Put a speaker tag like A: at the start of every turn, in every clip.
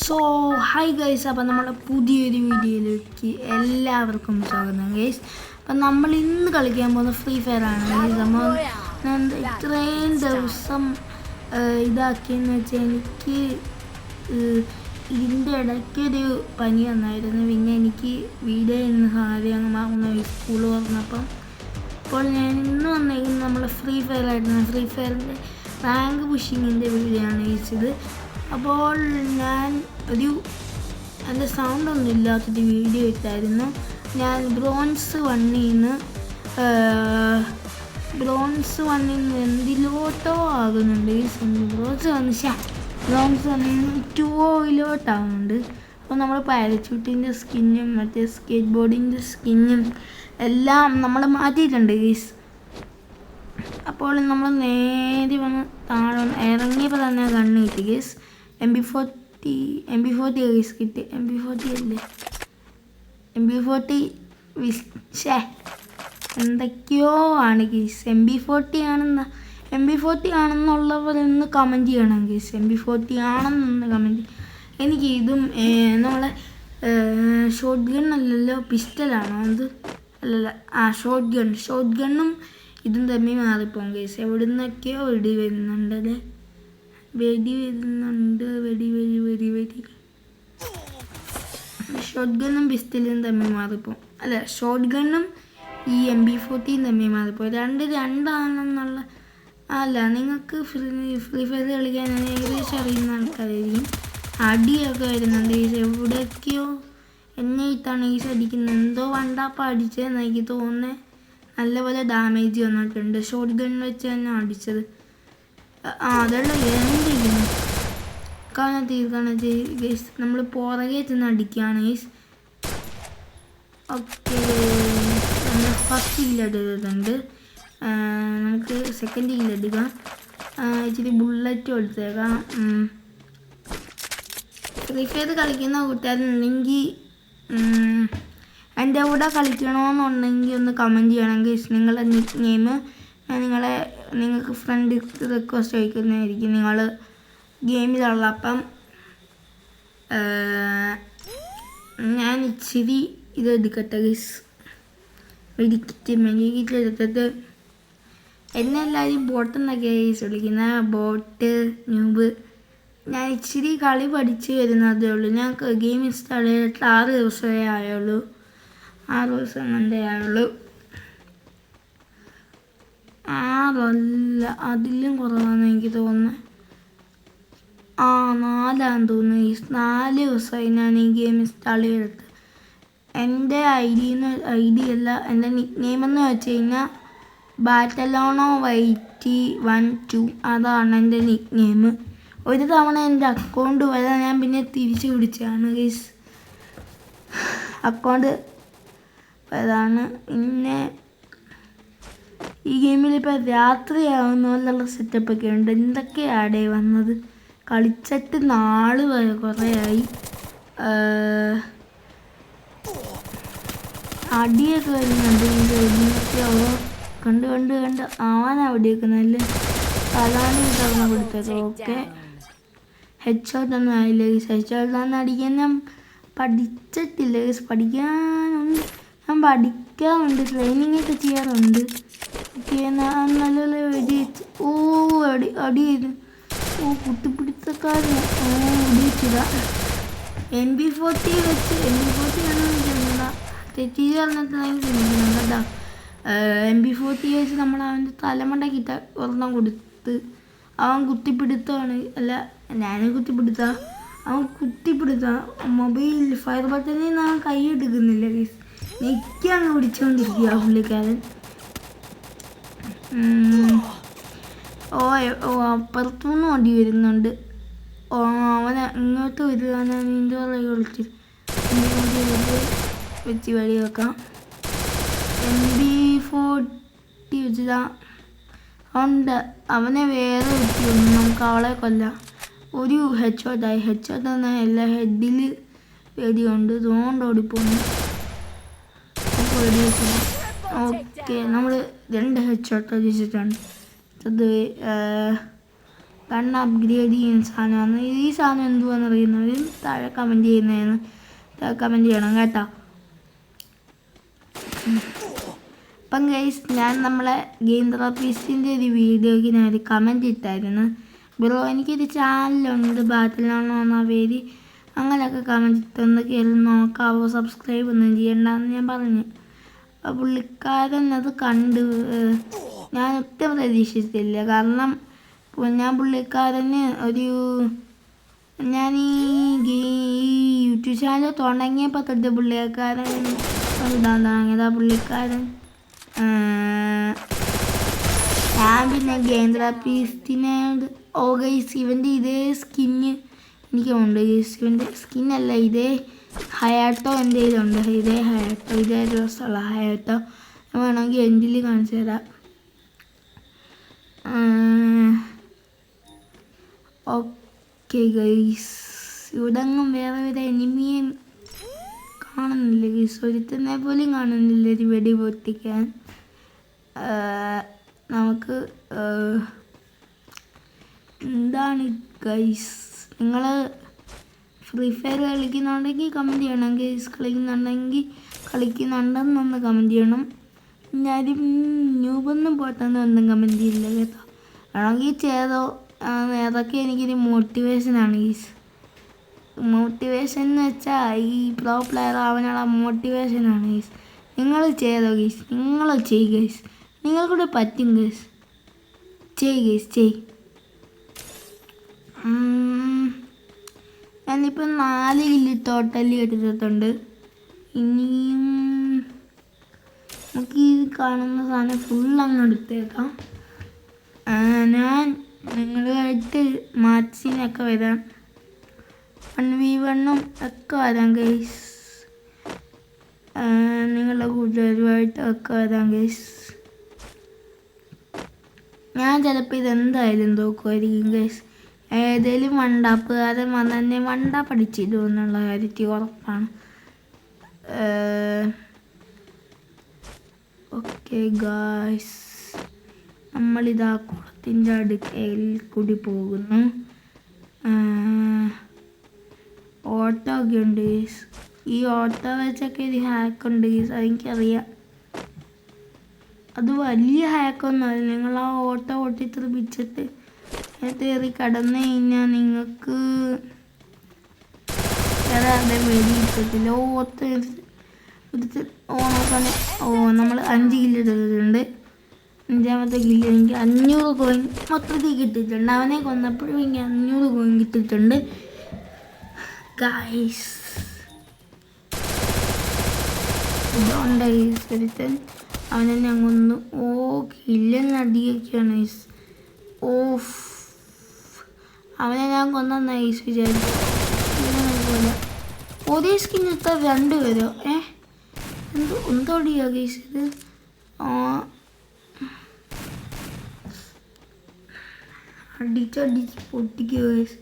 A: So hi guys, അപ്പം നമ്മുടെ പുതിയൊരു വീഡിയോയിലേക്ക് എല്ലാവർക്കും സ്വാഗതം ഗൈസ്. അപ്പം നമ്മൾ ഇന്ന് കളിക്കാൻ പോകുന്ന ഫ്രീ ഫയർ ആണ് ഗൈസ്. നമ്മൾ ഇത്രയും ദിവസം ഇതാക്കിയെന്ന് വെച്ചാൽ എനിക്ക് ഇതിൻ്റെ ഇടയ്ക്കൊരു പനി വന്നായിരുന്നു. പിന്നെ എനിക്ക് വീഡിയോ ഇന്ന് സാധ്യത അങ്ങ് മാറുന്ന സ്കൂൾ തുറന്നപ്പം അപ്പോൾ ഞാൻ ഇന്ന് വന്നേക്കുന്നത് നമ്മൾ ഫ്രീ ഫയർ ആയിരുന്നു. ഫ്രീ ഫയറിൻ്റെ റാങ്ക് പുഷിങ്ങിൻ്റെ വീഡിയോ ആണ് ഗൈസ്. അപ്പോൾ ഞാൻ എൻ്റെ സൗണ്ടൊന്നും ഇല്ലാത്തൊരു വീഡിയോ ഇട്ടായിരുന്നു. ഞാൻ ബ്രോൺസ് വണ്ണിൽ നിന്ന് എന്തിലോട്ടോ ആകുന്നുണ്ട്. ബ്രോൺസ് വണ്ണിൽ നിന്ന് 2-ഓയിലോട്ടാകുന്നുണ്ട്. അപ്പോൾ നമ്മൾ പാരച്യൂട്ടിൻ്റെ സ്കിന്നും മറ്റേ സ്കേറ്റ് ബോർഡിൻ്റെ സ്കിന്നും എല്ലാം നമ്മൾ മാറ്റിയിട്ടുണ്ട് ഗീസ്. അപ്പോൾ നമ്മൾ നേരെ വന്ന് താഴെ ഇറങ്ങിയപ്പോൾ തന്നെ കണ്ണ് കിട്ടി ഗീസ്. MP40 ഗീസ് കിട്ടി. MP40 അല്ലേ, MP40 എന്തൊക്കെയോ ആണ് ഗീസ്. MP40 ആണെന്നുള്ളവരൊന്ന് കമൻറ്റ് ചെയ്യണം ഗീസ്. MP40 ആണെന്നൊന്ന് comment. എനിക്ക് ഇതും നമ്മളെ ഷോട്ട് ഗൺ അല്ലല്ലോ, പിസ്റ്റലാണോ അത്? അല്ലല്ല, ഷോട്ട് ഗണ്ണും ഇതും തമ്മിൽ മാറിപ്പോകും ഗൈസ്. എവിടെ നിന്നൊക്കെയോ വെടി വരുന്നുണ്ട്. ഷോട്ട് ഗണ്ണും പിസ്റ്റലും തമ്മിൽ മാറിപ്പോകും. അല്ല, ഷോട്ട് ഗണ്ണും ഈ MP40 തമ്മിൽ മാറിപ്പോകും. രണ്ടാണെന്നുള്ള അല്ല. നിങ്ങൾക്ക് ഫ്രീ ഫയർ കളിക്കാൻ ഏകദേശം അറിയുന്ന ആൾക്കാരായിരിക്കും. അടിയൊക്കെ വരുന്നുണ്ട് ഗൈസ്. എവിടെയൊക്കെയോ എന്നെ ഇത്താണ് ഗൈസ് അടിക്കുന്നത്. എന്തോ വണ്ടാപ്പം അടിച്ചതെന്ന് എനിക്ക് തോന്നുന്നത്. നല്ലപോലെ ഡാമേജ് വന്നിട്ടുണ്ട്. ഷോട്ട് ഗൺ വെച്ച് തന്നെ അടിച്ചത്. അതല്ല എന്തിരിക്കുന്നു കാണാത്ത ഗൈസ്. നമ്മൾ പുറകെ ചെന്ന് അടിക്കുകയാണ് ഗൈസ്. ഓക്കെ, നമ്മൾ ഫസ്റ്റ് കില്ലെടുത്തിട്ടുണ്ട്. നമുക്ക് സെക്കൻഡ് കില്ലെടുക്കാം. ഇച്ചിരി ബുള്ളറ്റ് കൊടുത്തേക്കാം. ഫ്രീ ഫയർ കളിക്കുന്ന കൂട്ടുകാരുണ്ടെങ്കിൽ എൻ്റെ കൂടെ കളിക്കണമെന്നുണ്ടെങ്കിൽ ഒന്ന് കമൻറ്റ് ചെയ്യണം ഗൈസ്. നിങ്ങളുടെ നിക്ക് നെയിം നിങ്ങൾക്ക് ഫ്രണ്ട് റിക്വസ്റ്റ് ചോദിക്കുന്നതായിരിക്കും നിങ്ങൾ ഗെയിമിലുള്ള. അപ്പം ഞാൻ ഇച്ചിരി ഇതെടുക്കട്ടെ ഗൈസ്. മെഡിക്കറ്റ് എടുത്തിട്ട് എന്നെ എല്ലാവരും ബോട്ടെന്നൊക്കെ ഗൈസ് വിളിക്കുന്ന. Boat noob. ഞാൻ ഇച്ചിരി കളി പഠിച്ച് വരുന്നതേ ഉള്ളൂ. ഞാൻ ഗെയിം ഇൻസ്റ്റാൾ ചെയ്തിട്ട് 6 ദിവസമേ ആയുള്ളൂ. 6 ദിവസം കണ്ടേ ആയുള്ളൂ. 6 അല്ല, അതിലും കുറവാണെന്ന് എനിക്ക് തോന്നുന്നത്. 4 തോന്നുന്നു. 4 ദിവസമായി ഞാൻ ഈ ഗെയിം ഇൻസ്റ്റാൾ ചെയ്തിട്ട്. എൻ്റെ ഐ ഡി അല്ല, എൻ്റെ നിക്ക് നെയിം എന്ന് വെച്ച് കഴിഞ്ഞാൽ ബാറ്റലോണോ YT12. അതാണ് എൻ്റെ നിക്ക് നെയിം. ഒരു തവണ എൻ്റെ അക്കൗണ്ട് വരാൻ ഞാൻ പിന്നെ തിരിച്ചു പിടിച്ചതാണ് ഗൈസ്. അക്കൗണ്ട് അതാണ്. പിന്നെ ഈ ഗെയിമിൽ ഇപ്പോൾ രാത്രിയാവുന്ന പോലുള്ള സെറ്റപ്പൊക്കെ ഉണ്ട്. എന്തൊക്കെയാണ് വന്നത്. കളിച്ചിട്ട് നാൾ കുറേ ആയി. അടിയൊക്കെ വരുന്നുണ്ട്. കണ്ട് ആവാനവിടെയൊക്കെ നല്ല തലാണി തുറന്ന് കൊടുത്തേക്കാം. ഓക്കെ, ഹെഡ് ഷോട്ട് ഒന്നും ആയില്ല ഗൈസ്. ഹെഡ് ഷോട്ടാന്ന് അടിക്കാൻ ഞാൻ പഠിച്ചിട്ടില്ല ഗൈസ്. ഞാൻ പഠിക്കാറുണ്ട്, ട്രെയിനിങ് ഒക്കെ ചെയ്യാറുണ്ട്. ഓക്കെ, ഞാൻ നല്ല വെടി വെച്ച് അടി ചെയ്ത് കുത്തിപ്പിടുത്തക്കാരൻ വെടി വെച്ചില്ല. MP40 വെച്ച് ആണെന്ന് ചെന്നതാ. തെറ്റി പറഞ്ഞിട്ടുണ്ടെങ്കിൽ ചിന്തിക്കണം കേട്ടോ. MP40 വെച്ച് നമ്മൾ അവൻ്റെ തലമണ്ടക്കിട്ട ഒരെണ്ണം കൊടുത്ത് അവൻ കുത്തിപ്പിടുത്തമാണ്. അല്ല, ഞാനും കുത്തിപ്പിടുത്ത മൊബൈൽ ഫയർ ബട്ടണിൽ നിന്ന് അവൻ കൈ എടുക്കുന്നില്ല ഗൈസ്. നെക്കാണ് പിടിച്ചുകൊണ്ടിരിക്കുക പുള്ളിക്കാരൻ. അപ്പുറത്തുനിന്ന് വണ്ടി വരുന്നുണ്ട്. അവനെ ഇങ്ങോട്ട് വരുവാണ്. നിൻ്റെ പുറകെ വിളിച്ച് വെച്ച് വഴി വെക്കാം. MP40 വെച്ചിട്ടാ ഉണ്ട്. അവനെ വേറെ വെച്ചിരുന്നു. നമുക്ക് അവളെ കൊല്ലാം. ഒരു ഹെഡ് ഷോട്ടായി. ഹെഡ് ഷോട്ട് എന്നാൽ എല്ലാ ഹെഡിൽ വെടിയുണ്ട്. അതുകൊണ്ട് ഓടിപ്പോന്നു. വെടി വെച്ചില്ല. ഓക്കെ, നമ്മൾ 2 ഹെഡ് ഷോട്ട് വെച്ചിട്ടുണ്ട്. അത് ഗണ്ണ് അപ്ഗ്രേഡ് ചെയ്യുന്ന സാധനമാണ്. ഈ സാധനം എന്തുവാന്ന് അറിയുന്നവർ താഴെ കമൻറ്റ് ചെയ്യുന്നതെന്ന് കമൻറ്റ് ചെയ്യണം കേട്ടോ. അപ്പം ഗൈസ്, ഞാൻ നമ്മളെ ഗെയിം തെറാപ്പിസ്റ്റിൻ്റെ ഒരു വീഡിയോയ്ക്ക് ഞാൻ ഒരു കമൻറ്റ് ഇട്ടായിരുന്നു. ബ്രോ എനിക്കൊരു ചാനലുണ്ട്, ബാറ്റിലാണോ എന്ന പേര്, അങ്ങനെയൊക്കെ കമൻറ്റ് ഇട്ടൊന്ന് കയറി നോക്കാവോ, സബ്സ്ക്രൈബ് ഒന്നും ചെയ്യണ്ടെന്ന് ഞാൻ പറഞ്ഞു. പുള്ളിക്കാരൻ അത് കണ്ട് ഞാൻ ഒട്ടും പ്രതീക്ഷിച്ചില്ല. കാരണം ഞാൻ പുള്ളിക്കാരന് ഞാൻ ഈ യൂട്യൂബ് ചാനൽ തുടങ്ങിയപ്പോൾ തൊട്ട് പുള്ളിക്കാരൻ ഇടാൻ തുടങ്ങിയതാ. പുള്ളിക്കാരൻ ഞാൻ പിന്നെ ഗെയിം തെറാപ്പിസ്റ്റിനോട് ഗൈസ് ഇവൻ്റെ ഇതേ സ്കിന്ന് എനിക്കുണ്ട് ഗൈസ്. ഇവൻ്റെ സ്കിന്നല്ല, ഇതേ ഹയാട്ടോ എൻ്റെ ഇതുണ്ട്. ഇതേ ഹയാട്ടോ, ഇതേ ദിവസമുള്ള ഹയാട്ടോ വേണമെങ്കിൽ എൻഡിൽ കാണിച്ചു തരാം. ഓക്കെ ഗൈസ്, ഇവിടെങ്ങും വേറെ ഒരു എനിമിയും കാണുന്നില്ല ഗൈസ്. ഒരുത്തനെ പോലും കാണുന്നില്ല ഒരു വെടി പൊട്ടിക്കാൻ. നമുക്ക് എന്താണ് ഗൈസ്, നിങ്ങൾ ഫ്രീ ഫയർ കളിക്കുന്നുണ്ടെങ്കിൽ കമൻറ്റ് ചെയ്യണം ഗൈസ്. കളിക്കുന്നുണ്ടെന്നൊന്ന് കമൻറ്റ് ചെയ്യണം. ഞാനും ന്യൂബൊന്നും പോട്ടെന്ന് ഒന്നും കമൻറ്റ് ചെയ്യില്ല കേട്ടോ. ആണെങ്കിൽ ചെയ്തോ, അതൊക്കെ എനിക്കൊരു മോട്ടിവേഷനാണ് ഗൈസ്. മോട്ടിവേഷൻ എന്ന് വെച്ചാൽ ഈ പ്രോ പ്ലെയർ ആവാനുള്ള മോട്ടിവേഷനാണ് ഗൈസ്. നിങ്ങൾ ചെയ്തോ ഗൈസ്, നിങ്ങൾ ചെയ്യ് ഗൈസ്, നിങ്ങൾക്കൂടെ പറ്റും ഗൈസ്. ചെയ്യ് ഗൈസ്, ചെയ്യ്. ഞാനിപ്പോൾ 4 കില്ല് ടോട്ടലി എടുത്തിട്ടുണ്ട്. ഇനിയും നമുക്ക് ഈ കാണുന്ന സാധനം ഫുൾ അങ്ങ് എടുത്തേക്കാം. ഞാൻ നിങ്ങളുമായിട്ട് മാച്ചിനൊക്കെ വരാം, 1v1 ഒക്കെ വരാം ഗൈസ്. നിങ്ങളുടെ കൂട്ടുകാരുമായിട്ട് ഒക്കെ വരാം ഗൈസ്. ഞാൻ ചിലപ്പോൾ ഇതെന്തായാലും തോക്കുമായിരിക്കും ഗൈസ്. ഏതെങ്കിലും വണ്ടാപ്പുകാരൻ വന്നെ വണ്ട പഠിച്ചിടുമെന്നുള്ള കാര്യത്തിൽ ഉറപ്പാണ്. ഓക്കെ ഗായ്സ്, നമ്മളിതാ കുളത്തിൻ്റെ അടുക്കയിൽ കൂടി പോകുന്നു. ഓട്ടോ ഒക്കെ ഉണ്ട് ഗൈസ്. ഈ ഓട്ടോ വെച്ചൊക്കെ ഒരു ഹാക്കുണ്ട് ഗൈസ്, അതെനിക്കറിയാം. അത് വലിയ ഹാക്കൊന്നുമല്ല. നിങ്ങൾ ആ ഓട്ടോ ഓട്ടിത്തെറിപ്പിച്ചിട്ട് കയറി കടന്നു കഴിഞ്ഞാൽ നിങ്ങൾക്ക് വേറെ ആരുടെ വെടി കിട്ടത്തില്ല. നമ്മൾ 5 കില്ല് എടുത്തിട്ടുണ്ട്. 5ാമത്തെ കില്ല് എനിക്ക് 500 കോയിൻ മൊത്തത്തിൽ കിട്ടിയിട്ടുണ്ട്. അവനെ കൊന്നപ്പോഴും എനിക്ക് 500 കോയിൻ കിട്ടിയിട്ടുണ്ട് ഗൈസ്. ഇതുകൊണ്ട് ഒരുത്തൻ അവനെ ഞാൻ കൊന്നു. കില്ലെന്ന് അടിയൊക്കെയാണ് ഗൈസ്. അവനെ ഞാൻ കൊന്ന നൈസ് വിചാരിച്ചു. ഒരേ സ്കിൻ ഇത്ര 2 പേരോ? എന്തോടിയാ ഗൈസ് ഇത്? അടിച്ചടിച്ച് പൊട്ടിക്കുക ഗൈസ്.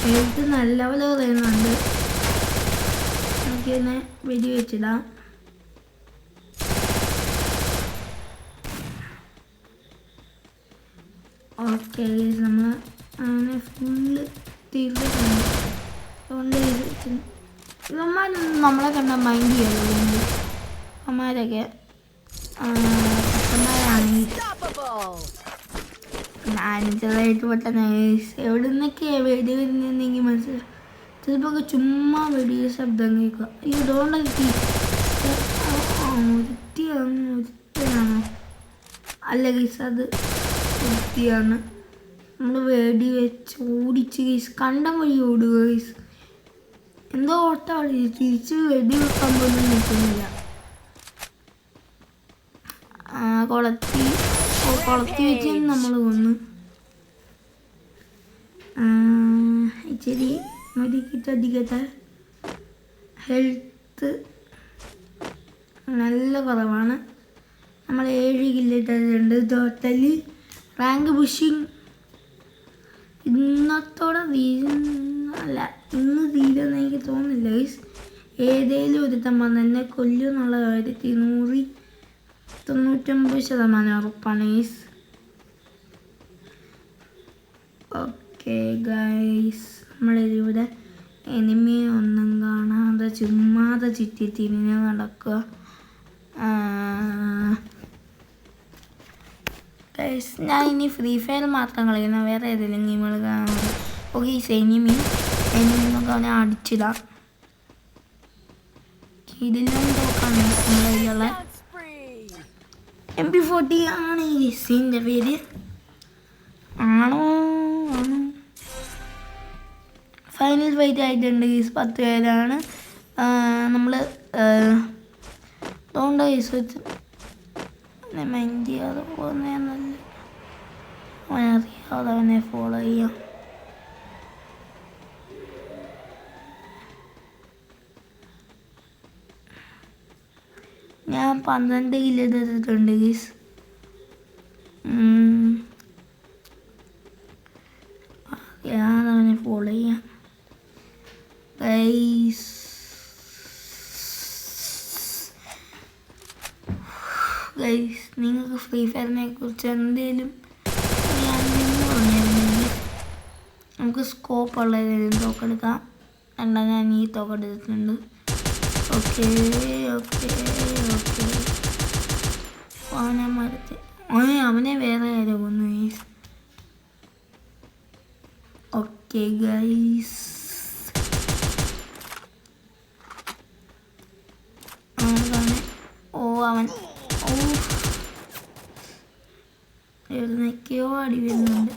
A: ഹെൽത്ത് നല്ല പോലെ പറയുന്നുണ്ട്. നമുക്കിതിനെ വെടി വെച്ചിടാം. ഓക്കെ ഗൈസ്, നമ്മൾ അങ്ങനെ ഫുള്ള് തീർത്തിട്ടുണ്ട്. അതുകൊണ്ട് ഇവന്മാരൊന്നും നമ്മളെ കണ്ട മൈൻഡ് ചെയ്യാറുണ്ട്. അമ്മമാരൊക്കെ അച്ഛന്മാരാണെങ്കിൽ ഞാനും ചെറുതായിട്ട് പെട്ടെന്ന് എവിടെ നിന്നൊക്കെ വെടി വരുന്നെങ്കിൽ മനസ്സിലാവും. ചിലപ്പോൾ ചുമ്മാ വെടിയുടെ ശബ്ദം കേൾക്കുക. ഇതുകൊണ്ട് ഒരുത്തിയാണോ? അല്ല ഗൈസ്, അത് വൃത്തിയാണ്. നമ്മൾ വെടി വെച്ച് ഓടിച്ച് ഗൈസ്, കണ്ടം വഴി ഓടുക ഗൈസ്. എന്തോ ഓട്ടമാണ്, തിരിച്ച് വെടി വെക്കാൻ പോലും നിൽക്കുന്നില്ല. കുളത്തി വെച്ച് നമ്മൾ കൊന്നു. ഇച്ചിരി മെഡിക്കറ്റ് ഹെൽത്ത് നല്ല കുറവാണ്. നമ്മൾ 7 കില്ല് ഇട്ടിട്ടുണ്ട് ടോട്ടലി. റാങ്ക് പുഷിങ് ഇന്നത്തോടെ അല്ല, ഇന്ന് തീരുമെന്ന് എനിക്ക് തോന്നുന്നില്ല ഗൈസ്. ഏതെങ്കിലും ഒരുത്തൻ വന്ന് എന്നെ കൊല്ലും എന്നുള്ള കാര്യത്തിൽ 199% ഉറപ്പാണ് ഗൈസ്. ഓക്കെ ഓക്കെ ഗൈസ്, നമ്മളിവിടെ എനിമി ഒന്നും കാണാതെ ചുമ്മാതെ ചുറ്റി തിരിഞ്ഞ് നടക്കുക. ഗൈസ്, ഞാൻ ഇനി ഫ്രീ ഫയർ മാത്രം കളിക്കുന്ന, വേറെ ഏതെങ്കിലും ഗെയിമുകൾ കാണാറുണ്ട്. ഓക്കെ, ഈ എനിമിന്നൊക്കെ അവനെ അടിച്ചിടാം. ഇതിലും തോക്കാണ് നമ്മുടെ കയ്യിലുള്ള MP40 ആണ് ഈ ഗെയിമിൻ്റെ പേര്. ആണോ? ഫൈനൽ ഫൈറ്റ് ആയിട്ടുണ്ട് ഗൈസ്. 10 പേരാണ്. നമ്മൾ അതുകൊണ്ട് ഗൈസ് വെച്ച് മൈൻഡ് ചെയ്യാതെ പോകുന്നതെന്നല്ല, അവനറിയാതെ അവനെ ഫോളോ ചെയ്യാം. ഞാൻ 12 കിലോ എടുത്തിട്ടുണ്ട് ഗൈസ്. അറിയാതെ അവനെ ഫോളോ ചെയ്യാം ഗൈസ്. ഗൈസ്, നിങ്ങൾക്ക് ഫ്രീ ഫയറിനെ കുറിച്ച് എന്തെങ്കിലും പറഞ്ഞിരുന്നെങ്കിൽ നമുക്ക് സ്കോപ്പ് ഉള്ള ഏതെങ്കിലും തോക്കെടുക്കാം. ഞാൻ ഈ തോക്കെടുത്തിട്ടുണ്ട്. ഓക്കെ അവനെ വേറെ ആരോ കൊന്നു ഗൈസ്. ഓക്കെ ഗൈസ്, അവൻ എഴുന്നേക്കോ അടി വരുന്നുണ്ട്.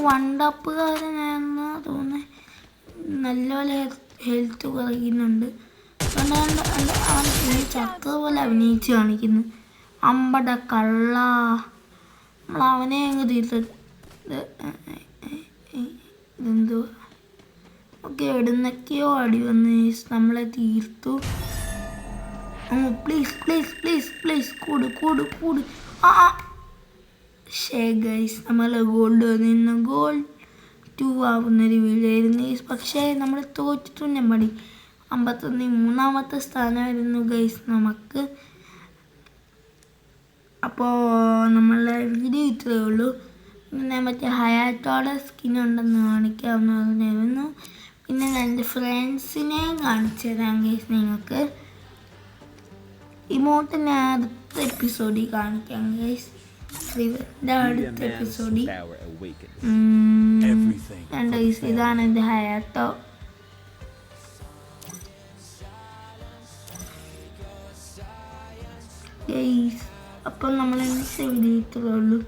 A: വണ്ടപ്പുകാരനാണെന്ന് തോന്നുന്നത്. നല്ലപോലെ ഹെൽത്ത് കുറയ്ക്കുന്നുണ്ട്. അവൻ ചക്ര പോലെ അഭിനയിച്ച് കാണിക്കുന്നു. അമ്പട കള്ള, നമ്മൾ അവനെ അങ്ങ് തീർത്തിട്ട് ഇതെന്തോ. ഓക്കെ, എവിടുന്നൊക്കെയോ അടി വന്ന് നമ്മളെ തീർത്തു. പ്ലീസ് കൂട്. ഗൈസ്, നമ്മൾ ഗോൾഡ് വന്നിരുന്നു. ഗോൾഡ് 2 ആവുന്നൊരു വീടായിരുന്നു. പക്ഷേ നമ്മൾ തോറ്റിട്ടുണ്ട്. 53-ാമത്തെ സ്ഥാനമായിരുന്നു ഗൈസ് നമുക്ക്. അപ്പോൾ നമ്മളെ വീഡിയോ ഇത്രയേ ഉള്ളൂ. പിന്നെ മറ്റേ ഹയാത്തോടെ സ്കിന്നുണ്ടെന്ന് കാണിക്കാമെന്ന് പറഞ്ഞിരുന്നു. പിന്നെ എൻ്റെ ഫ്രണ്ട്സിനെ കാണിച്ചു തരാം ഗൈസ്. നിങ്ങൾക്ക് ഇമോട്ടിനെ അടുത്ത എപ്പിസോഡിൽ കാണിക്കാം ഗൈസ്. അടുത്ത എപ്പിസോഡിൽ ഗൈസ്. ഇതാണ് എൻ്റെ ഹയാത്തോ. ഗൈസ്, അപ്പം നമ്മൾ ഇന്നത്തെ വീഡിയോ ഇത്രയേ ഉള്ളൂ.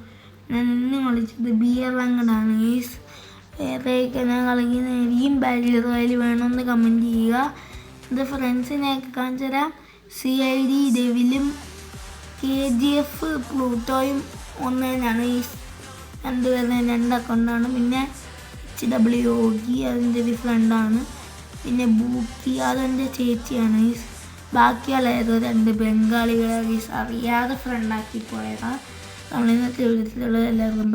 A: ഞാൻ ഇന്ന് കളിച്ചത് ബിയർ അങ്ങടാണ് ഗൈസ്. വേറെയൊക്കെ ഞാൻ കളിക്കുന്നതായിരിക്കും. ബാറ്റിൽ റോയൽ വേണമെന്ന് കമൻറ്റ് ചെയ്യുക. എൻ്റെ ഫ്രണ്ട്സിനെയൊക്കെ കാണിച്ചു തരാം. CID ഡെവിലും KGF പ്ലൂട്ടോയും ഒന്ന് തന്നെയാണ് ഈ രണ്ടുപേരുടെ 2 അക്കൗണ്ടാണ്. പിന്നെ HWOG അതിൻ്റെ ഒരു ഫ്രണ്ടാണ്. പിന്നെ ബൂക്കി അതെൻ്റെ ചേച്ചിയാണ് ഗൈസ്. ബാക്കിയുള്ള ഏതോ 2 ബംഗാളികളെ ഗൈസ് അറിയാതെ ഫ്രണ്ടാക്കി പോയതാണ്. നമ്മളിന്നത്തെ വീട്ടിലുള്ള എല്ലാവർക്കും